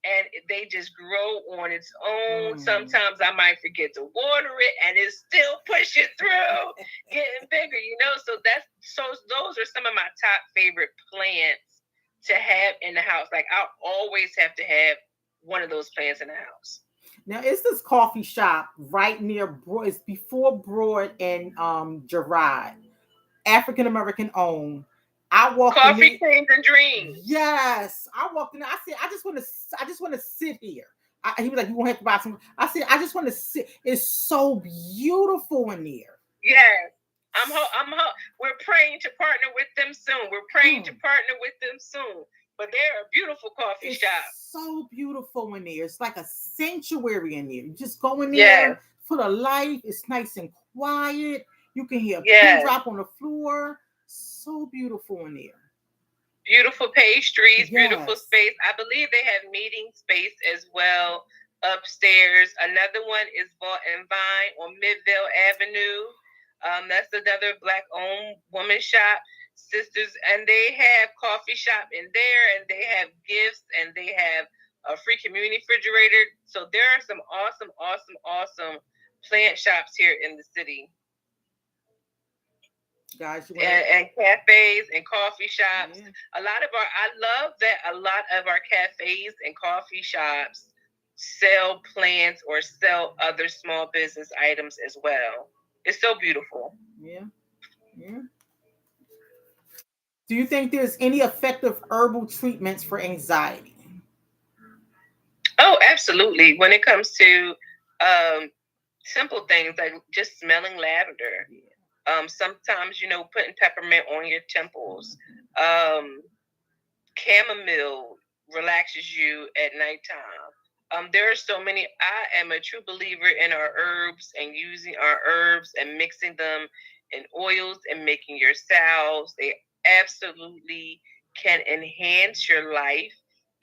and they just grow on its own. Sometimes I might forget to water it, and it's still pushing through, getting bigger. So those are some of my top favorite plants to have in the house. Like I'll always have to have one of those plants in the house. Now it's this coffee shop right near Broad. It's before Broad and Gerard, African American owned. I walked in Coffee there. Creams and Dreams. Yes, I walked in there. I said, I just want to sit here. He was like, you won't have to buy some. I said, I just want to sit. It's so beautiful in there. Yes. We're praying to partner with them soon. We're praying to partner with them soon. But they're a beautiful coffee It's shop. so beautiful in there. It's like a sanctuary in there. You just go in Yes. there for the life. It's nice and quiet. You can hear a pin Yes. drop on the floor. So beautiful in there. Beautiful pastries, beautiful Yes. space. I believe they have meeting space as well upstairs. Another one is Vault and Vine on Midvale Avenue. That's another black-owned woman shop, sisters, and they have coffee shop in there, and they have gifts, and they have a free community refrigerator. So there are some awesome, awesome, awesome plant shops here in the city. Guys, And cafes and coffee shops. I love that a lot of our cafes and coffee shops sell plants or sell other small business items as well. It's so beautiful. Yeah. Yeah. Do you think there's any effective herbal treatments for anxiety? Oh, absolutely. When it comes to simple things like just smelling lavender, sometimes putting peppermint on your temples, chamomile relaxes you at nighttime. There are so many. I am a true believer in our herbs and using our herbs and mixing them in oils and making your salves. They absolutely can enhance your life,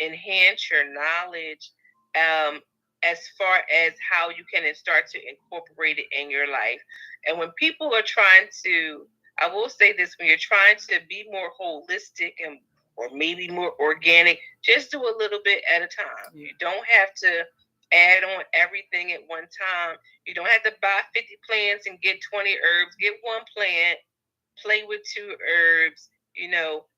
enhance your knowledge, um, as far as how you can start to incorporate it in your life. And when people are trying to, I will say this, when you're trying to be more holistic and or maybe more organic, just do a little bit at a time. You don't have to add on everything at one time. You don't have to buy 50 plants and get 20 herbs. Get one plant, play with two herbs,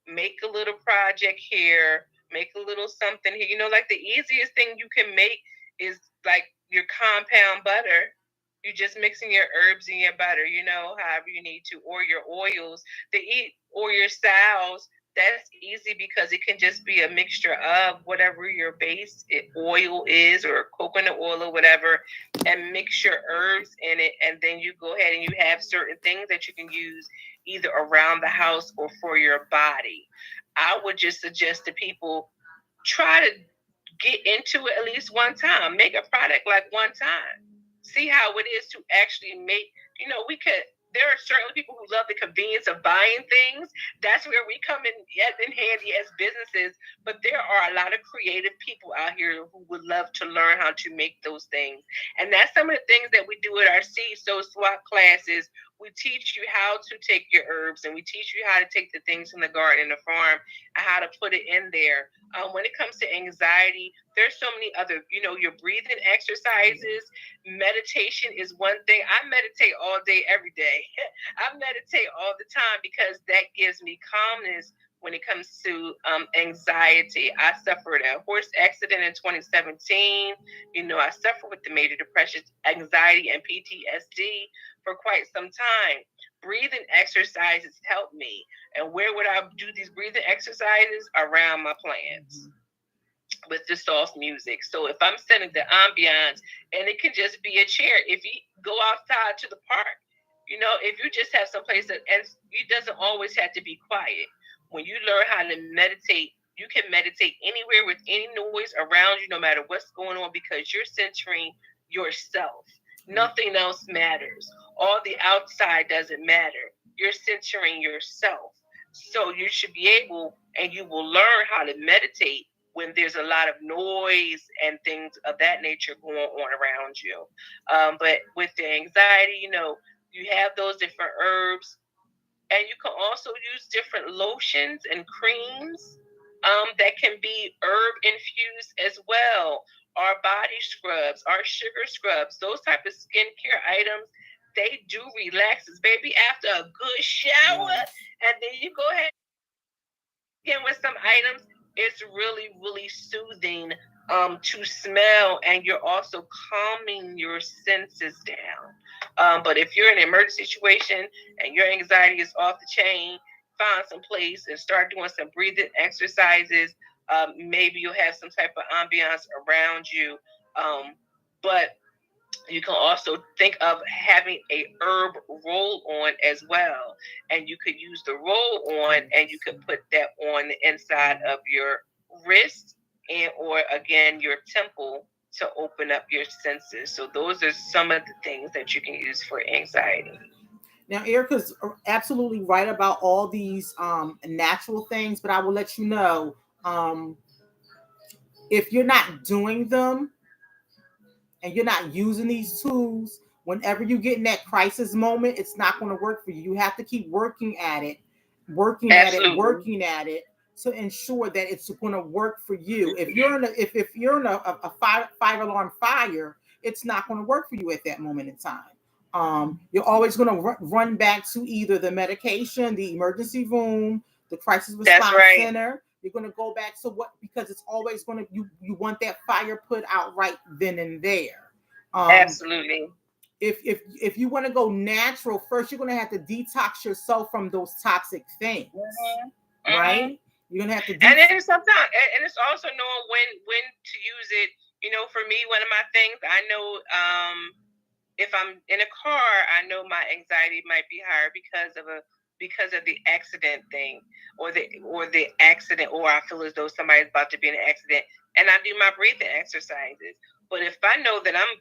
make a little project here, make a little something here. Like the easiest thing you can make is like your compound butter. You're just mixing your herbs and your butter, however you need to, or your oils, or your salves. That's easy because it can just be a mixture of whatever your base oil is, or coconut oil or whatever, and mix your herbs in it. And then you go ahead and you have certain things that you can use either around the house or for your body. I would just suggest to people, try to get into it at least one time. Make a product like one time. See how it is to actually make, we could, there are certainly people who love the convenience of buying things. That's where we come in handy as businesses. But there are a lot of creative people out here who would love to learn how to make those things. And that's some of the things that we do at our Seed So Swap classes. We teach you how to take your herbs, and we teach you how to take the things from the garden and the farm and how to put it in there. When it comes to anxiety, there's so many other, your breathing exercises. Meditation is one thing. I meditate all day, every day. I meditate all the time because that gives me calmness when it comes to anxiety. I suffered a horse accident in 2017. I suffered with the major depression, anxiety, and PTSD for quite some time. Breathing exercises help me. And where would I do these breathing exercises? Around my plants. With the soft music. So if I'm setting the ambiance, and it can just be a chair. If you go outside to the park, if you just have some place that, and it doesn't always have to be quiet. When you learn how to meditate, you can meditate anywhere with any noise around you, no matter what's going on, because you're centering yourself. Nothing else matters. All the outside doesn't matter. You're centering yourself. So you should be able, and you will learn how to meditate when there's a lot of noise and things of that nature going on around you. But with the anxiety, you have those different herbs, and you can also use different lotions and creams that can be herb infused as well. Our body scrubs, our sugar scrubs, those type of skincare items, they do relax us, baby, after a good shower. Yes. And then you go ahead again with some items. It's really, really soothing to smell, and you're also calming your senses down. But if you're in an emergency situation and your anxiety is off the chain, find some place and start doing some breathing exercises. Maybe you'll have some type of ambiance around you. But you can also think of having a herb roll on as well. And you could use the roll on, and you could put that on the inside of your wrist, and or again your temple, to open up your senses. So those are some of the things that you can use for anxiety. Now, Erica's absolutely right about all these natural things, but I will let you know, if you're not doing them and you're not using these tools, whenever you get in that crisis moment, it's not going to work for you. You have to keep working at it, Absolutely. working at it to ensure that it's going to work for you. If you're in if you're in a five alarm fire, it's not going to work for you at that moment in time. You're always going to run back to either the medication, the emergency room, the crisis response center. You're going to go back to what, because it's always going to, you want that fire put out right then and there. Absolutely. If you want to go natural, first you're going to have to detox yourself from those toxic things, right? You're gonna have to. And then sometimes, and it's also knowing when to use it. For me, one of my things I know, if I'm in a car, I know my anxiety might be higher because of the accident thing, or the accident, or I feel as though somebody's about to be in an accident, and I do my breathing exercises. But if I know that I'm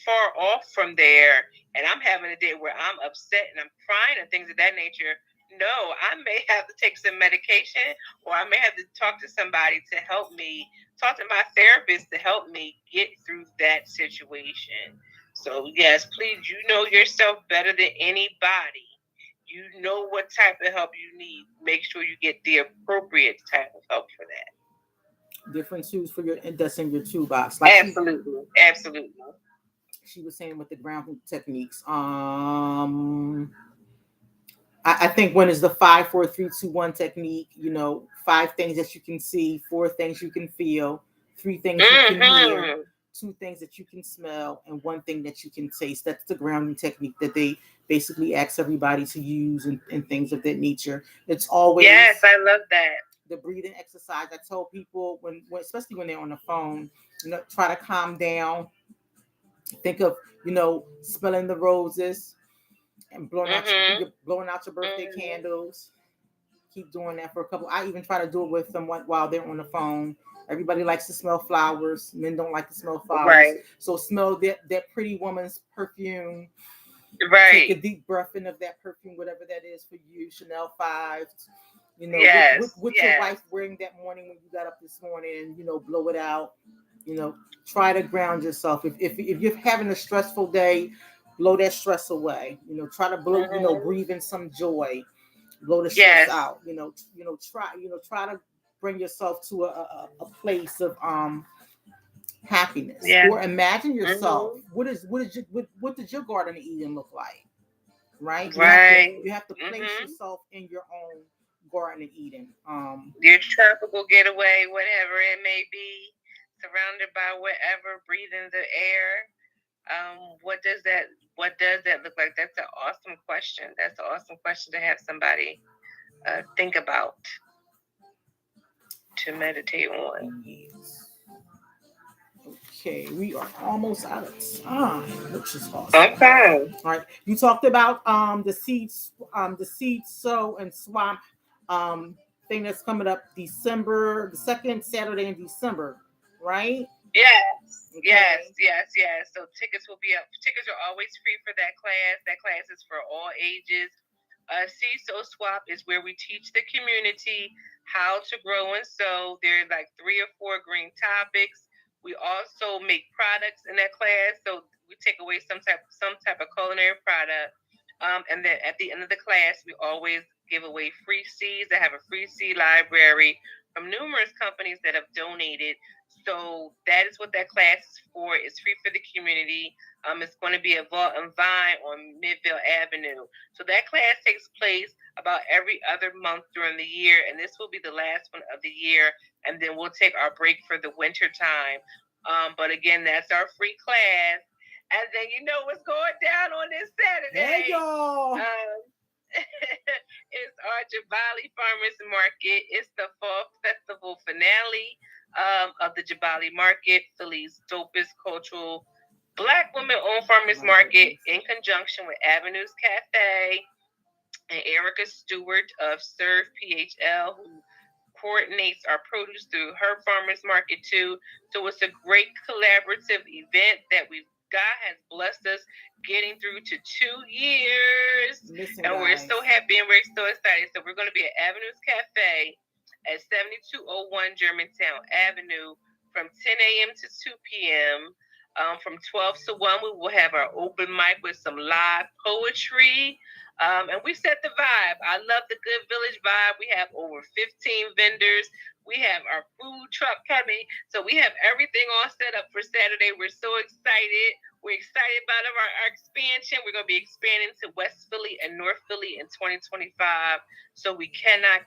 far off from there, and I'm having a day where I'm upset and I'm crying and things of that nature, no, I may have to take some medication, or I may have to talk to somebody to help me, talk to my therapist to help me get through that situation. So, yes, please, you know yourself better than anybody. You know what type of help you need. Make sure you get the appropriate type of help for that. Different tools for your, that's in your toolbox. Absolutely. Absolutely. She was saying with the grounding techniques. I think one is the 5, 4, 3, 2, 1 technique. 5 things that you can see, 4 things you can feel, 3 things you can hear, two things that you can smell, and one thing that you can taste. That's the grounding technique that they basically ask everybody to use, and things of that nature. It's always, yes, I love that. the breathing exercise. I tell people when especially when they're on the phone, try to calm down. Think of, smelling the roses and Mhm. blowing out your birthday Mhm. candles. Keep doing that for a couple. I even try to do it with them while they're on the phone. Everybody likes to smell flowers. Men don't like to smell flowers. Right. So smell that pretty woman's perfume. Take a Right. deep breath in of that perfume, whatever that is for you. Chanel 5. Yes. What your Yes. wife wearing that morning when you got up this morning, and blow it out. You know, try to ground yourself. If you're having a stressful day, blow that stress away. Try to blow. Mhm. Breathe in some joy. Blow the stress Yes. out. Try to bring yourself to a place of happiness, Yeah. or imagine yourself. Mhm. What did your garden of Eden look like? Right? You have to Right. you have to place Mhm. yourself in your own garden of Eden. Your tropical getaway, whatever it may be, surrounded by whatever, breathing the air. What does that? What does that look like? That's an awesome question. That's an awesome question to have somebody think about, to meditate on. Yes. Okay, we are almost out of time, which is awesome. Okay. All right, you talked about the seed sow and swamp thing that's coming up December, the second Saturday in December, right? Yes, yes, Okay. yes, yes. So tickets will be up. Tickets are always free for that class. That class is for all ages. CISO Swap is where we teach the community how to grow and sow. There are like 3 or 4 green topics. We also make products in that class. So we take away some type of culinary product. And then at the end of the class, we always give away free seeds. I have a free seed library from numerous companies that have donated. So that is what that class is for. It's free for the community. It's going to be at Vault and Vine on Midvale Avenue. So that class takes place about every other month during the year, and this will be the last one of the year. And then we'll take our break for the winter time. But again, that's our free class. And then you know what's going down on this Hey Saturday. y'all. It's our Jabali Farmers Market. It's the fall festival finale of the Jabali Market, Philly's dopest cultural Black women-owned farmers market, in conjunction with Avenues Cafe and Erica Stewart of Serve PHL, who coordinates our produce through her farmers market too. So it's a great collaborative event that God has blessed us getting through to 2 years. Listen, And we're guys. so happy and we're so excited. So we're going to be at Avenues Cafe at 7201 Germantown Avenue from 10 a.m. to 2 p.m. From 12 to 1, we will have our open mic with some live poetry. And we set the vibe. I love the Good Village vibe. We have over 15 vendors. We have our food truck coming. So we have everything all set up for Saturday. We're so excited. We're excited about our expansion. We're going to be expanding to West Philly and North Philly in 2025. So we cannot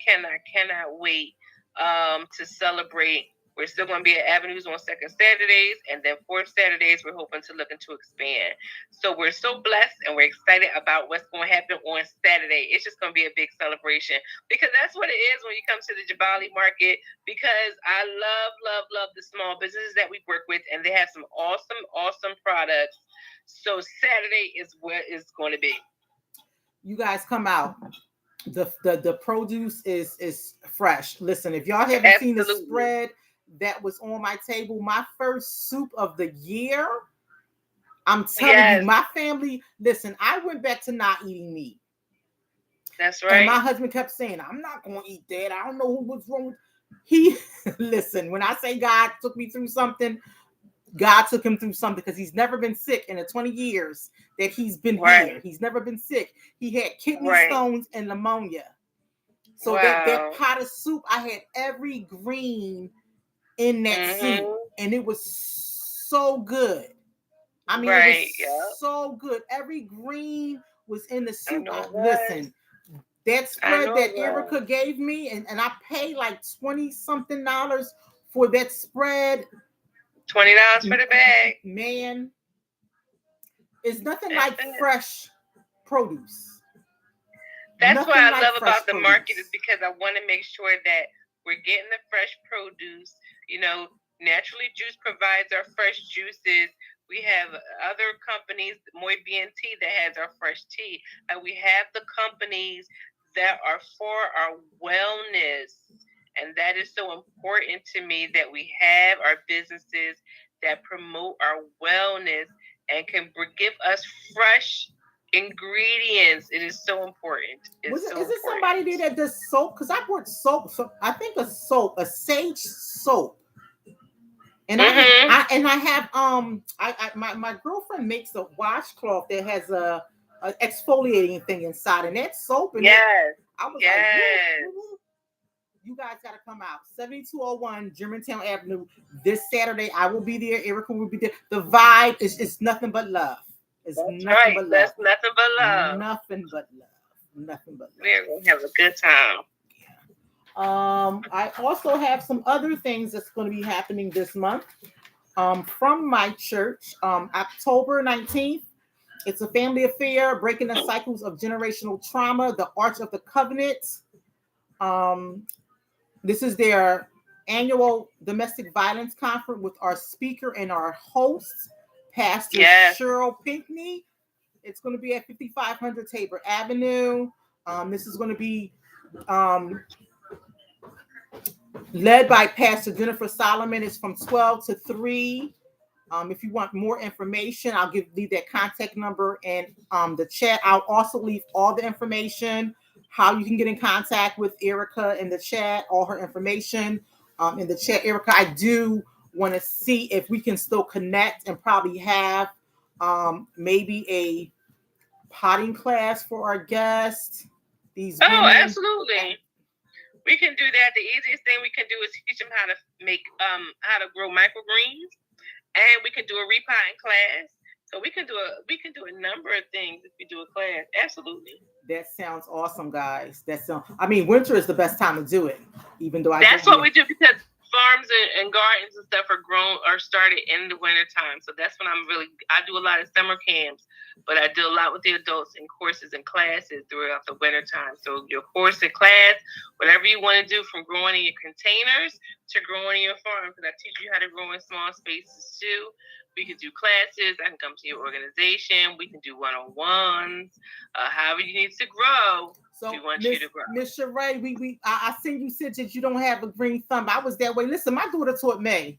wait to celebrate. We're still going to be at Avenues on second Saturdays, and then fourth Saturdays, we're hoping to looking to expand. So we're so blessed and we're excited about what's going to happen on Saturday. It's just going to be a big celebration because that's what it is when you come to the Jabali Market. Because I love the small businesses that we work with, and they have some awesome products. So Saturday is where it's going to be. You guys come out. The produce is fresh. Listen, if y'all haven't seen the Absolutely. spread that was on my table, my first soup of the year, I'm telling you, Yes, my family, listen, I went back to not eating meat. that's And my right. husband kept saying, I'm not going to eat that. I don't know what's wrong with he. Listen, when I say God took me through something, God took him through something, because he's never been sick in the 20 years that he's been here. Right, He's never been sick. He had kidney right. stones and pneumonia. So that Wow. pot of soup, I had every green in that soup, Mhm. and it was so good. I mean, it was Right. Yep. so good. Every green was in the I soup. know it was. Listen, that I spread know that it Erica was. gave me, and I paid like 20 something dollars for that spread. $20 for the bag. Man, it's nothing That's like it. fresh produce. That's what Nothing I like love fresh about the market is produce. because I want to make sure that we're getting the fresh produce. You know, Naturally Juice provides our fresh juices. We have other companies, Moy BNT, that has our fresh tea. And we have the companies that are for our wellness. And that is so important to me that we have our businesses that promote our wellness and can give us fresh ingredients. It is so important. It's so Is it important. somebody there that does soap? Because I bought soap. So I think a soap, a sage soap. And Mm-hmm. I have my girlfriend makes a washcloth that has a exfoliating thing inside, and that soap and it. Yes. I was like, Yes. woo. You guys got to come out. 7201 Germantown Avenue this Saturday. I will be there. Erica will be there. The vibe is it's nothing but love. It's That's nothing right. but love. That's nothing but love. Nothing but love. Nothing but love. We're gonna have a good time. I also have some other things that's going to be happening this month. From my church, October 19th. It's a family affair, breaking the cycles of generational trauma, the Arch of the Covenant. Um, this is their annual domestic violence conference with our speaker and our host, Pastor Cheryl Pinckney. It's going to be at 5500 Tabor Avenue. This is going to be led by Pastor Jennifer Solomon. It's from 12 to 3. If you want more information, I'll leave that contact number in the chat. I'll also leave all the information, how you can get in contact with Erica in the chat, all her information in the chat. Erica, I do want to see if we can still connect and probably have maybe a potting class for our guests. These women. Absolutely. We can do that. The easiest thing we can do is teach them how to make how to grow microgreens, and we can do a repotting class. So we can do a number of things if we do a class. Absolutely. That sounds awesome, guys. I mean, winter is the best time to do it, even though that's what we do because farms and gardens and stuff are started in the winter time. So that's when I do a lot of summer camps, but I do a lot with the adults in courses and classes throughout the winter time. So your course and class, whatever you want to do, from growing in your containers to growing in your farm, because I teach you how to grow in small spaces too. We can do classes. I can come to your organization. We can do one-on-ones. However you need to grow. So we want you to grow. Miss Sheree, I seen you said that you don't have a green thumb. I was that way. Listen, my daughter taught me.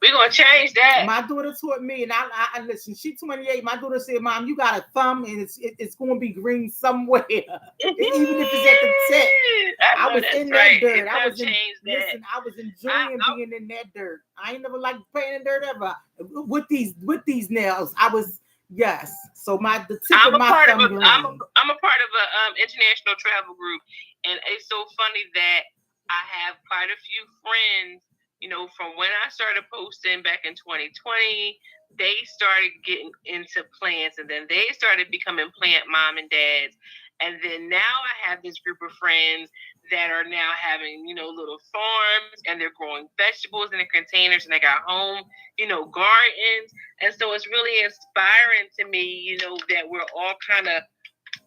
We're gonna change that. My daughter taught me, and I listen. She's 28. My daughter said, "Mom, you got a thumb, and it's going to be green somewhere, even if it's at the tip." I was in that dirt. I was enjoying being in that dirt. I ain't never liked playing in dirt ever. With these nails, I was. Yes. So the tip of my thumb green. I'm a part of a international travel group, and it's so funny that I have quite a few friends. You know, from when I started posting back in 2020, they started getting into plants, and then they started becoming plant mom and dads. And then now I have this group of friends that are now having, little farms, and they're growing vegetables in the containers, and they got home, gardens. And so it's really inspiring to me, that we're all kind of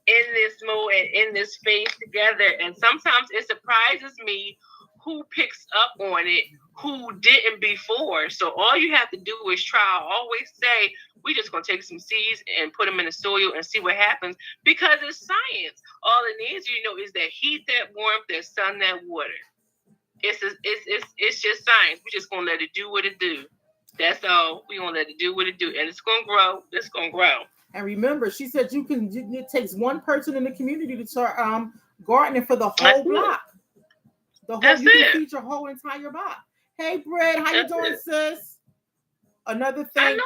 in this mode and in this phase together. And sometimes it surprises me who picks up on it, who didn't before. So all you have to do is try. I always say, we're just going to take some seeds and put them in the soil and see what happens, because it's science. All it needs, is that heat, that warmth, that sun, that water. It's just science. We're just going to let it do what it do. That's all. We're going to let it do what it do. And it's going to grow. It's going to grow. And remember, she said it takes one person in the community to start gardening for the whole block. You can feed your whole entire block. Hey, Brett, how you doing, sis? Another thing.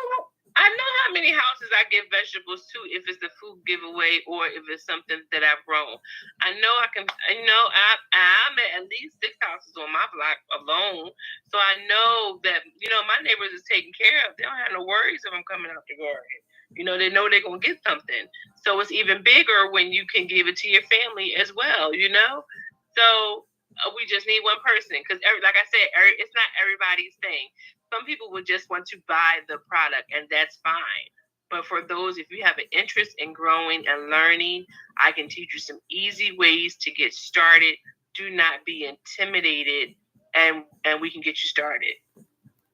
I know how many houses I give vegetables to if it's a food giveaway or if it's something that I've grown. I know I can. I'm at least 6 houses on my block alone, so I know that my neighbors is taken care of. They don't have no worries if I'm coming out the garden. They know they're going to get something. So it's even bigger when you can give it to your family as well, So we just need one person because, like I said, it's not everybody's thing. Some people would just want to buy the product, and that's fine. But for those, if you have an interest in growing and learning, I can teach you some easy ways to get started. Do not be intimidated, and we can get you started.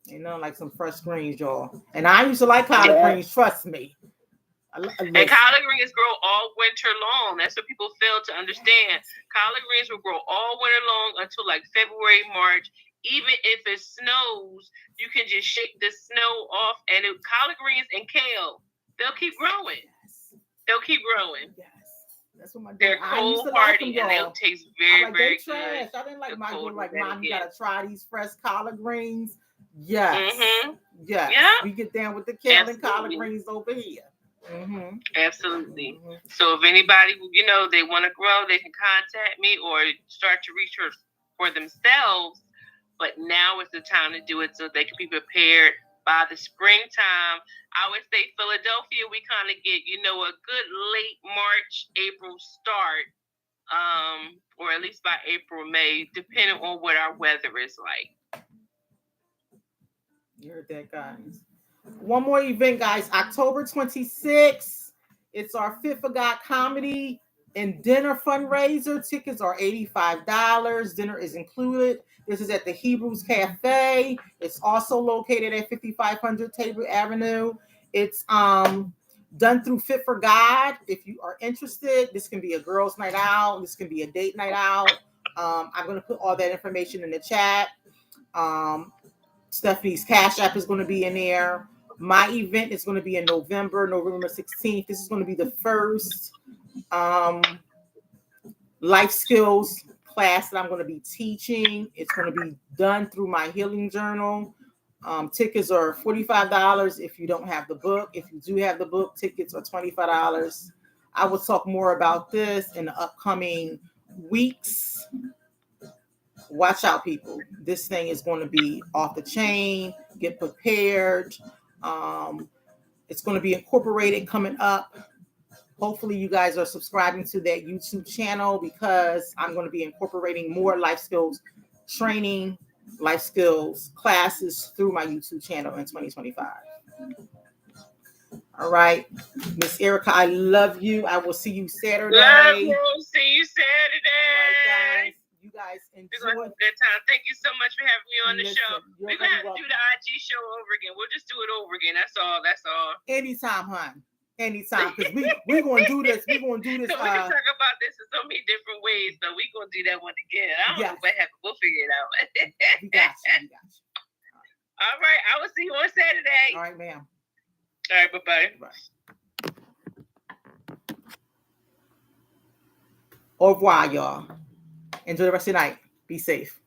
You know, like some fresh greens, y'all. And I used to like collard greens, trust me. And collard greens grow all winter long. That's what people fail to understand. Collard greens will grow all winter long until like February, March. Even if it snows, you can just shake the snow off, and collard greens and kale, they'll keep growing. They'll keep growing. Yes. That's what my They're cold hardy, and they'll taste very, very good. I didn't like my girl, like, Mom, you gotta try these fresh collard greens. Yes. Mm-hmm. Yes. Yeah. We get down with the kale and collard greens over here. Mm-hmm. Absolutely. Mm-hmm. So if anybody, they want to grow, they can contact me or start to research for themselves. But now is the time to do it so they can be prepared by the springtime. I would say Philadelphia, we kind of get, a good late March, April start, or at least by April, May, depending on what our weather is like. You heard that, guys. One more event, guys. October 26th. It's our Fit for God comedy and dinner fundraiser. Tickets are $85. Dinner is included. This is at the Hebrews Cafe. It's also located at 5500 Tabor Avenue. It's done through Fit for God. If you are interested, this can be a girls' night out. This can be a date night out. I'm going to put all that information in the chat. Stephanie's Cash App is going to be in there. My event is going to be in November 16th. This is going to be the first life skills class that I'm going to be teaching. It's going to be done through my healing journal. Tickets are $45 if you don't have the book. If you do have the book, tickets are $25. I will talk more about this in the upcoming weeks. Watch out, people. This thing is going to be off the chain. Get prepared. It's going to be incorporated coming up. Hopefully you guys are subscribing to that YouTube channel because I'm going to be incorporating more life skills training, life skills classes through my YouTube channel in 2025. All right. Miss Erica, I love you. I will see you Saturday. Love you. See you Saturday. All right, guys. You guys enjoy. We're going to have a good time. Thank you so much for having me on the show. We're going to have to do the IG show over again. We'll just do it over again. That's all. Anytime, hon. Anytime. Because we're going to do this. We're going to do this. So we can talk about this in so many different ways. So we're going to do that one again. I don't know what happened. We'll figure it out. We got you. All right. I will see you on Saturday. All right, ma'am. All right. Bye-bye. Bye. Au revoir, y'all. Enjoy the rest of the night. Be safe.